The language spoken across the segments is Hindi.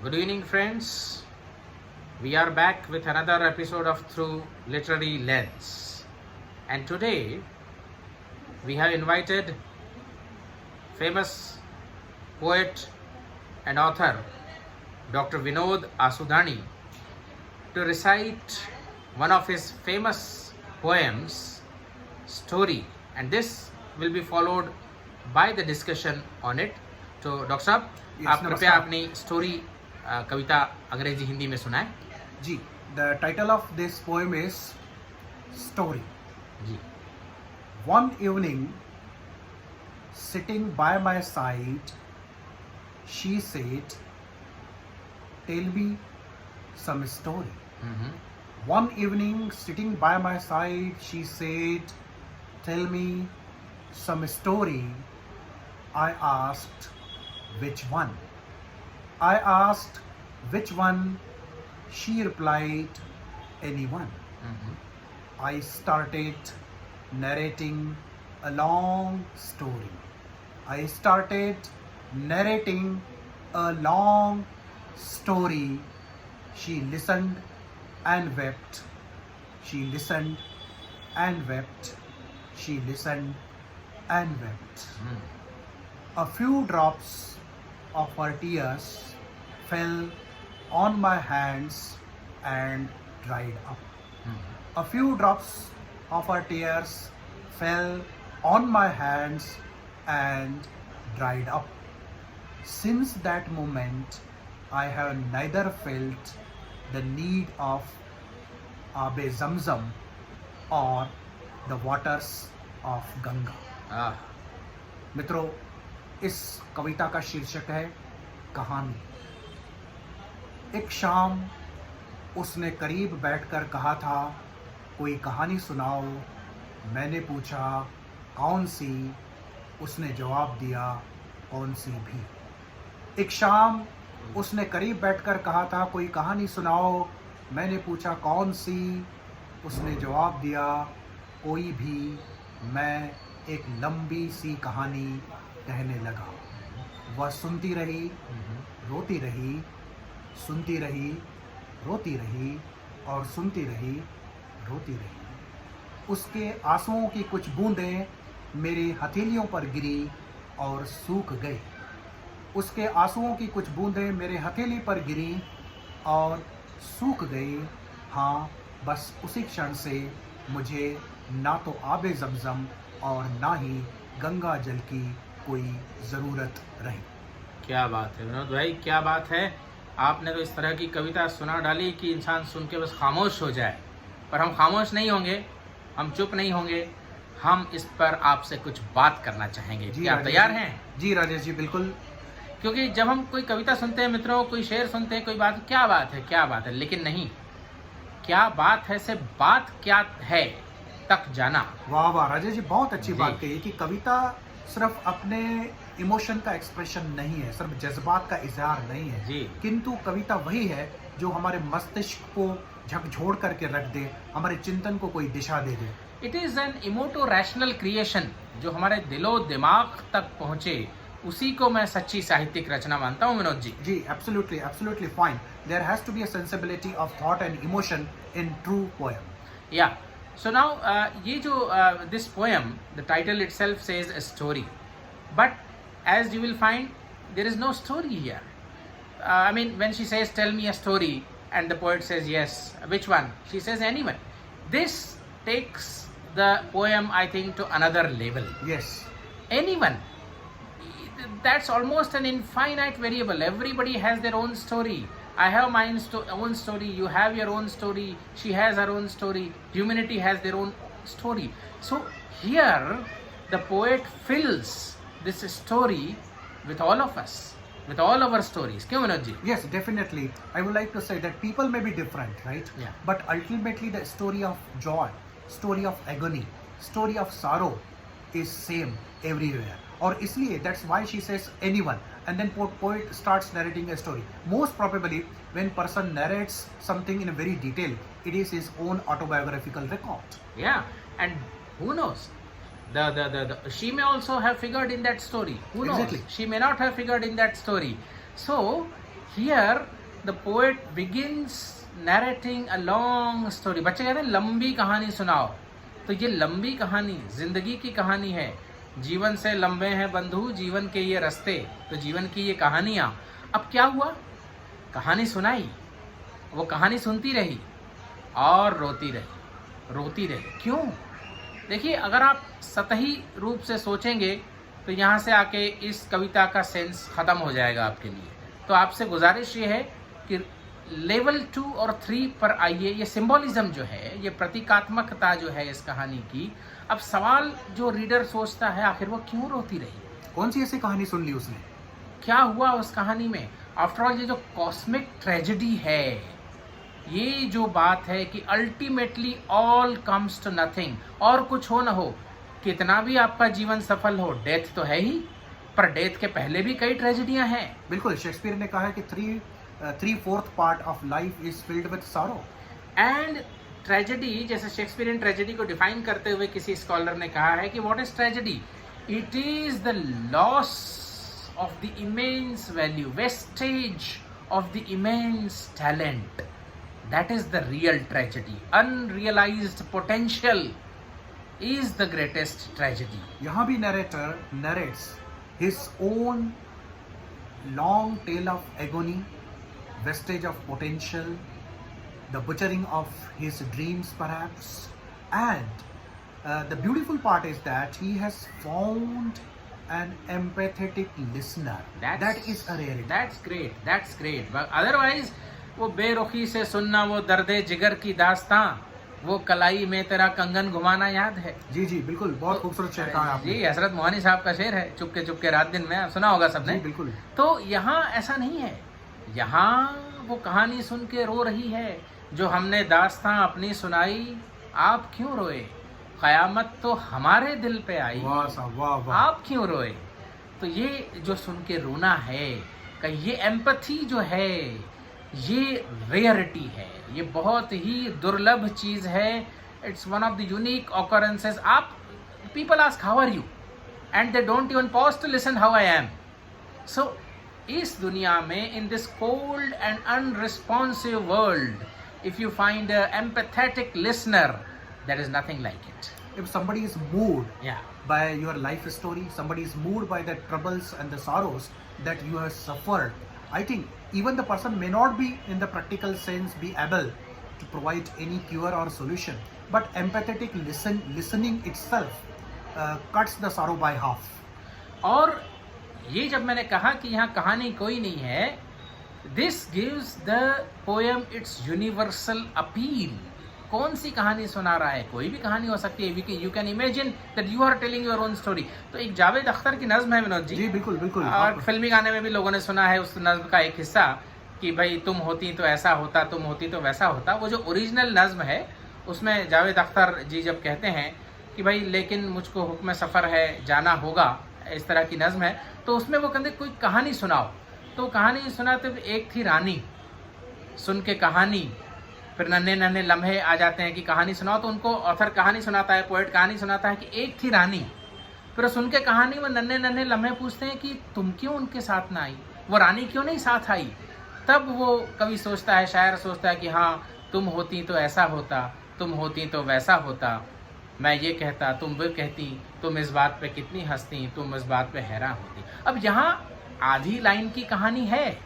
Good evening, friends. We are back with another episode of Through Literary Lens. And today we have invited famous poet and author Dr. Vinod Asudani to recite one of his famous poems, Story. And this will be followed by the discussion on it. तो डॉक्टर साहब आप कृपया अपनी स्टोरी कविता अंग्रेजी हिंदी में सुनाएं। जी, the title of this poem is story. जी। One evening sitting by my side she said tell me some story. One evening sitting by my side she said tell me some story. I asked which one? I asked which one? She replied, anyone. I started narrating a long story. I started narrating a long story. She listened and wept. She listened and wept. She listened and wept. A few drops of her tears fell on my hands and dried up. A few drops of her tears fell on my hands and dried up. Since that moment, I have neither felt the need of Abe Zamzam or the waters of Ganga. मित्रों, इस कविता का शीर्षक है कहानी। एक शाम उसने करीब बैठकर कहा था, कोई कहानी सुनाओ। मैंने पूछा, कौन सी? उसने जवाब दिया, कौन सी भी। एक शाम उसने करीब बैठकर कहा था, कोई कहानी सुनाओ। मैंने पूछा, कौन सी? उसने जवाब दिया, कोई भी। मैं एक लंबी सी कहानी कहने लगा। वह सुनती रही, रोती रही, सुनती रही, रोती रही और सुनती रही, रोती रही। उसके आंसुओं की कुछ बूंदें मेरी हथेलियों पर गिरी और सूख गई। उसके आंसुओं की कुछ बूंदें मेरे हथेली पर गिरी और सूख गई। हाँ, बस उसी क्षण से मुझे ना तो आबे ज़मज़म और ना ही गंगा जल की कोई ज़रूरत रही। क्या बात है विनोद भाई, क्या बात है। आपने तो इस तरह की कविता सुना डाली कि इंसान सुन के बस खामोश हो जाए। पर हम खामोश नहीं होंगे, हम चुप नहीं होंगे, हम इस पर आपसे कुछ बात करना चाहेंगे। क्या आप तैयार हैं? जी राजेश जी, बिल्कुल। क्योंकि जब हम कोई कविता सुनते हैं मित्रों, कोई शेर सुनते हैं, कोई बात, क्या बात है, क्या बात है, लेकिन नहीं, क्या बात है से बात क्या है तक जाना। वाह वाह राजेश जी, बहुत अच्छी बात कही कि कविता सिर्फ अपने इमोशन का एक्सप्रेशन नहीं है, सिर्फ जज्बात का इजहार नहीं है जी। किंतु कविता वही है जो हमारे मस्तिष्क को झकझोर करके रख दे, हमारे चिंतन को कोई दिशा दे दे। It is an emoto rational creation, जो हमारे दिलो दिमाग तक पहुंचे, उसी को मैं सच्ची साहित्यिक रचना मानता हूं विनोद जी। जी, absolutely absolutely fine. There has to be a sensibility of thought and emotion in true poem. या so now ये जो this poem, the title itself says a story, but as you will find there is no story here. I mean, when she says tell me a story and the poet says yes, which one? She says anyone. This takes the poem, I think, to another level. Yes. Anyone. That's almost an infinite variable. Everybody has their own story. I have my own story, you have your own story, she has her own story, humanity has their own story. So here the poet fills this story with all of us, with all our stories. Kyun Vinod ji? Yes, definitely. I would like to say that people may be different, right? Yeah. But ultimately the story of joy, story of agony, story of sorrow is same everywhere. और इसलिए that's why she says anyone, and then poet starts narrating a story. Most probably when person narrates something in a very detail, it is his own autobiographical record. Yeah, and who knows, she may also have figured in that story. Who knows? Exactly. She may not have figured in that story. So Here the poet begins narrating a long story. बच्चे कहते हैं लंबी कहानी सुनाओ, तो ये लंबी कहानी जिंदगी की कहानी है। जीवन से लंबे हैं बंधु जीवन के ये रास्ते, तो जीवन की ये कहानियाँ। अब क्या हुआ, कहानी सुनाई, वो कहानी सुनती रही और रोती रही। क्यों? देखिए, अगर आप सतही रूप से सोचेंगे तो यहाँ से आके इस कविता का सेंस खत्म हो जाएगा आपके लिए। तो आपसे गुजारिश ये है कि लेवल 2 और 3 पर आइए। ये सिंबॉलिज्म जो है, ये प्रतीकात्मकता जो है इस कहानी की। अब सवाल जो रीडर सोचता है, आखिर वो क्यों रोती रही? कौन सी ऐसी कहानी सुन ली उसने? क्या हुआ उस कहानी में? आफ्टर ऑल, ये जो कॉस्मिक ट्रेजेडी है, ये जो बात है कि ultimately all comes to nothing, और कुछ हो ना हो, कितना भी आपका जीवन सफल हो, डेथ तो है ही, पर डेथ के पहले भी कई ट्रेजेडियां हैं। बिल्कुल, शेक्सपियर ने कहा है कि 3/4 part of life is filled with sorrow. And tragedy, जैसे शेक्सपियरियन ट्रेजेडी को डिफाइन करते हुए किसी स्कॉलर ने कहा है कि what is tragedy? It is the loss of the immense value, wastage of the immense talent, that is the real tragedy. Unrealised potential is the greatest tragedy. यहाँ भी narrator narrates his own long tale of agony, vestige of potential, the butchering of his dreams perhaps, and the beautiful part is that he has found an empathetic listener. That is a rarity. That's great. But otherwise, वो बेरुखी से सुनना, वो दर्दे जिगर की दास्तां, वो कलाई में तेरा कंगन घुमाना याद है? जी जी बिल्कुल, बहुत खूबसूरत शेर कहा आपने। जी, हजरत मोहानी साहब का शेर है, चुपके चुपके रात दिन में, सुना होगा सबने। जी बिल्कुल। तो यहाँ ऐसा नहीं है, यहाँ वो कहानी सुन के रो रही है, जो हमने दास्तां अपनी सुनाई, आप क्यों रोए? कयामत तो हमारे दिल पे आई, वाह साहब, वाह वाह। आप क्यों रोए? तो ये जो सुन के रोना है, का ये एम्पैथी जो है, ये रेयरिटी है, ये बहुत ही दुर्लभ चीज है। It's one of the unique occurrences. आप, people ask how are you and they don't even pause to listen how I am. So इस दुनिया में, in this cold and unresponsive world, if you find a empathetic listener, there is nothing like it. If somebody is moved by your life story, somebody is moved by the troubles and the sorrows that you have suffered, I think even the person may not be in the practical sense be able to provide any cure or solution, but empathetic listening itself cuts the sorrow by half. और ये जब मैंने कहा कि यहाँ कहानी कोई नहीं है, this gives the poem its universal appeal. कौन सी कहानी सुना रहा है? कोई भी कहानी हो सकती है। You can imagine that you are telling your own story. तो एक जावेद अख्तर की नज्म है विनोद जी। जी बिल्कुल बिल्कुल। और फिल्मी गाने में भी लोगों ने सुना है उस नज्म का एक हिस्सा कि भाई तुम होती तो ऐसा होता, तुम होती तो वैसा होता। वो जो ओरिजिनल नज्म है, उसमें जावेद अख्तर जी जब कहते हैं कि भाई लेकिन मुझको हुक्म सफ़र है, जाना होगा, इस तरह की नज्म है, तो उसमें वो कहते कोई कहानी सुनाओ। तो कहानी सुनाते, एक थी रानी, सुन के कहानी, फिर नन्हे नन्हे लम्हे आ जाते हैं कि कहानी सुनाओ। तो उनको ऑथर कहानी सुनाता है, पोएट कहानी सुनाता है कि एक थी रानी, फिर सुन के कहानी में नन्हे नन्हे लम्हे पूछते हैं कि तुम क्यों उनके साथ ना आई, वो रानी क्यों नहीं साथ आई। तब वो कवि सोचता है, शायर सोचता है कि हाँ, तुम होती तो ऐसा होता, तुम होती तो वैसा होता, मैं ये कहता तुम वो कहती, तुम इस बात पे कितनी हंसती, तुम इस बात पे हैरान होती। अब यहाँ आधी लाइन की कहानी है,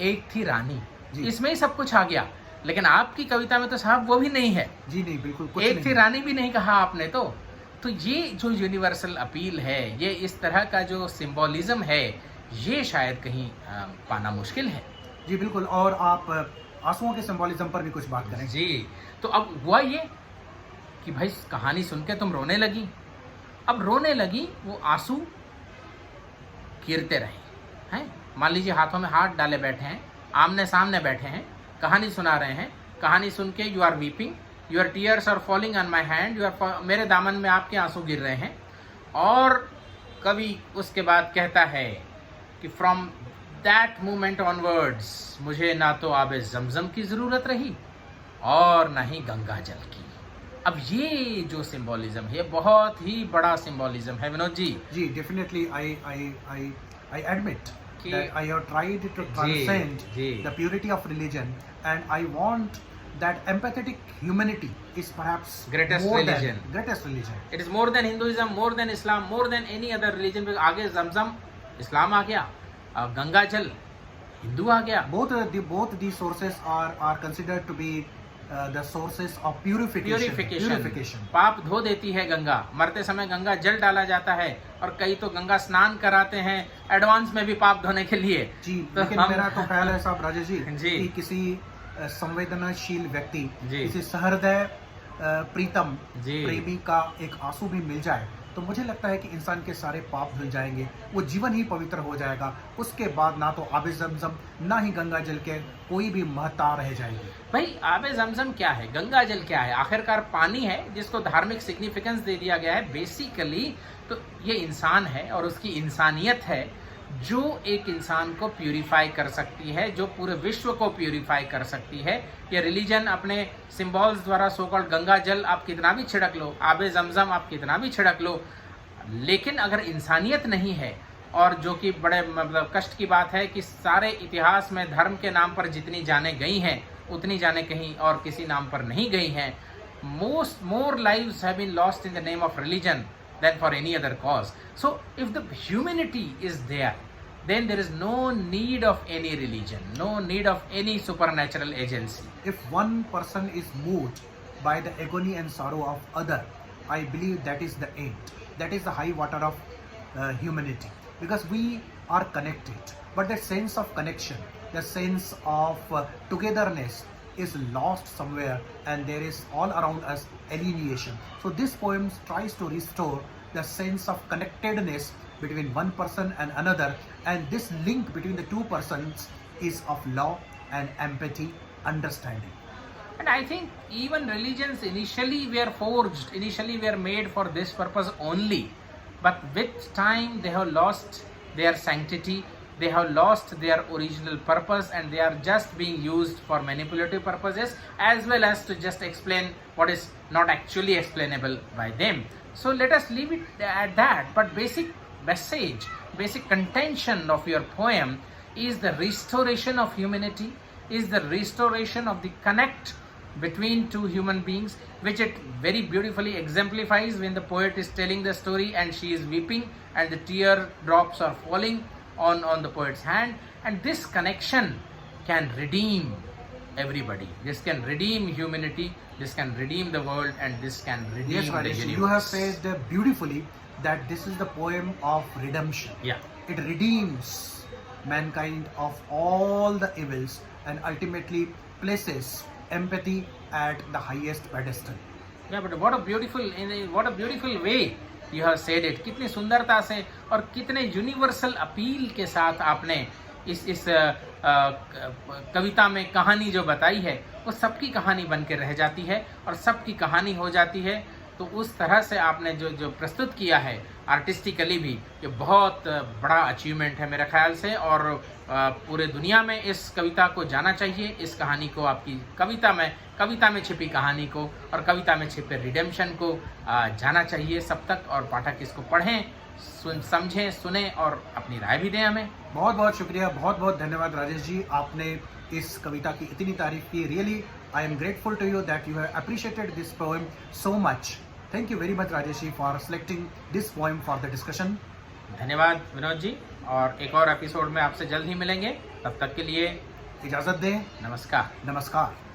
एक थी रानी, इसमें ही सब कुछ आ गया। लेकिन आपकी कविता में तो साहब वो भी नहीं है। जी नहीं, बिल्कुल कुछ एक नहीं थी रानी भी नहीं कहा आपने। तो ये जो यूनिवर्सल अपील है, ये इस तरह का जो सिंबॉलिज्म है, ये शायद कहीं पाना मुश्किल है। जी बिल्कुल। और आप आंसुओं के सिंबॉलिज्म पर भी कुछ बात करें। जी, तो अब हुआ ये कि भाई कहानी सुन के तुम रोने लगी। अब रोने लगी, वो आंसू गिरते रहे हैं। मान लीजिए हाथों में हाथ डाले बैठे हैं, आमने सामने बैठे हैं, कहानी सुना रहे हैं। कहानी सुन के you are weeping, your tears are falling on my hand, मेरे दामन में आपके आंसू गिर रहे हैं। और कवि उसके बाद कहता है कि फ्रॉम दैट मोमेंट ऑनवर्ड्स मुझे ना तो आबे जमजम की ज़रूरत रही और ना ही गंगा जल की। अब ये जो सिंबॉलिज्म है, बहुत ही बड़ा सिंबॉलिज्म है विनोद जी। जी डेफिनेटली, आई एडमिट कि that I have tried to transcend जी. the purity of religion, and I want that empathetic humanity is perhaps Greatest more religion. than greatest religion. It is more than Hinduism, more than Islam, more than any other religion. आगे जमजम इस्लाम आ गया, गंगा जल हिंदू आ गया। Both these sources are considered to be the sources of purification. पाप धो देती है गंगा। मरते समय गंगा जल डाला जाता है और कई तो गंगा स्नान कराते हैं एडवांस में भी पाप धोने के लिए। जी, तो लेकिन मेरा तो ख्याल है साहब राजेश जी जी। कि किसी संवेदनशील व्यक्ति, जी। किसी सहृदय प्रीतम जी। प्रेमी का एक आंसू भी मिल जाए तो मुझे लगता है कि इंसान के सारे पाप धुल जाएंगे, वो जीवन ही पवित्र हो जाएगा। उसके बाद ना तो आबे जमजम ना ही गंगा जल के कोई भी महत्ता रह जाएगी। भाई आबे जमजम क्या है, गंगा जल क्या है? आखिरकार पानी है जिसको धार्मिक सिग्निफिकेंस दे दिया गया है। बेसिकली तो ये इंसान है और उसकी इंसानियत है जो एक इंसान को प्यूरिफाई कर सकती है, जो पूरे विश्व को प्यूरिफाई कर सकती है। ये रिलीजन अपने सिंबल्स द्वारा सो कॉल्ड गंगा जल आप कितना भी छिड़क लो, आबे जमजम आप कितना भी छिड़क लो, लेकिन अगर इंसानियत नहीं है, और जो कि बड़े मतलब कष्ट की बात है कि सारे इतिहास में धर्म के नाम पर जितनी जाने गई हैं उतनी जाने कहीं और किसी नाम पर नहीं गई हैं। more lives have been lost in the name of religion than for any other cause. So if the humanity is there, then there is no need of any religion, no need of any supernatural agency. If one person is moved by the agony and sorrow of other, I believe that is the end. That is the high water of humanity, because we are connected, but that sense of connection, the sense of togetherness is lost somewhere, and there is all around us alienation. So this poem tries to restore the sense of connectedness between one person and another, and this link between the two persons is of love and empathy, understanding. And I think even religions initially were forged, initially were made for this purpose only, but with time they have lost their sanctity, they have lost their original purpose, and they are just being used for manipulative purposes as well as to just explain what is not actually explainable by them. So let us leave it at that. But basic message, basic contention of your poem is the restoration of humanity, is the restoration of the connect between two human beings, which it very beautifully exemplifies when the poet is telling the story and she is weeping and the tear drops are falling on the poet's hand, and this connection can redeem everybody. This can redeem humanity, this can redeem the world, and this can redeem Yes, the Rajesh, universe. you have said beautifully that this is the poem of redemption. Yeah. It redeems mankind of all the evils and ultimately places empathy at the highest pedestal. Yeah, but what a beautiful way you have said it. कितनी सुंदरता से और कितने यूनिवर्सल अपील के साथ आपने इस कविता में कहानी जो बताई है वो सबकी कहानी बन के रह जाती है और सबकी कहानी हो जाती है। तो उस तरह से आपने जो प्रस्तुत किया है आर्टिस्टिकली भी, ये बहुत बड़ा अचीवमेंट है मेरे ख्याल से, और पूरे दुनिया में इस कविता को जाना चाहिए, इस कहानी को, आपकी कविता में छिपी कहानी को और कविता में छिपे रिडेम्पशन को जाना चाहिए सब तक, और पाठक इसको पढ़ें, समझें, सुने और अपनी राय भी दें हमें। बहुत बहुत शुक्रिया, बहुत बहुत धन्यवाद राजेश जी, आपने इस कविता की इतनी तारीफ की। Really I am grateful to you that you have appreciated this poem so much. Thank you very much Rajesh ji for selecting this poem for the discussion. धन्यवाद विनोद जी, और एक और एपिसोड में आपसे जल्द ही मिलेंगे। तब तक के लिए इजाजत दें। नमस्कार। नमस्कार।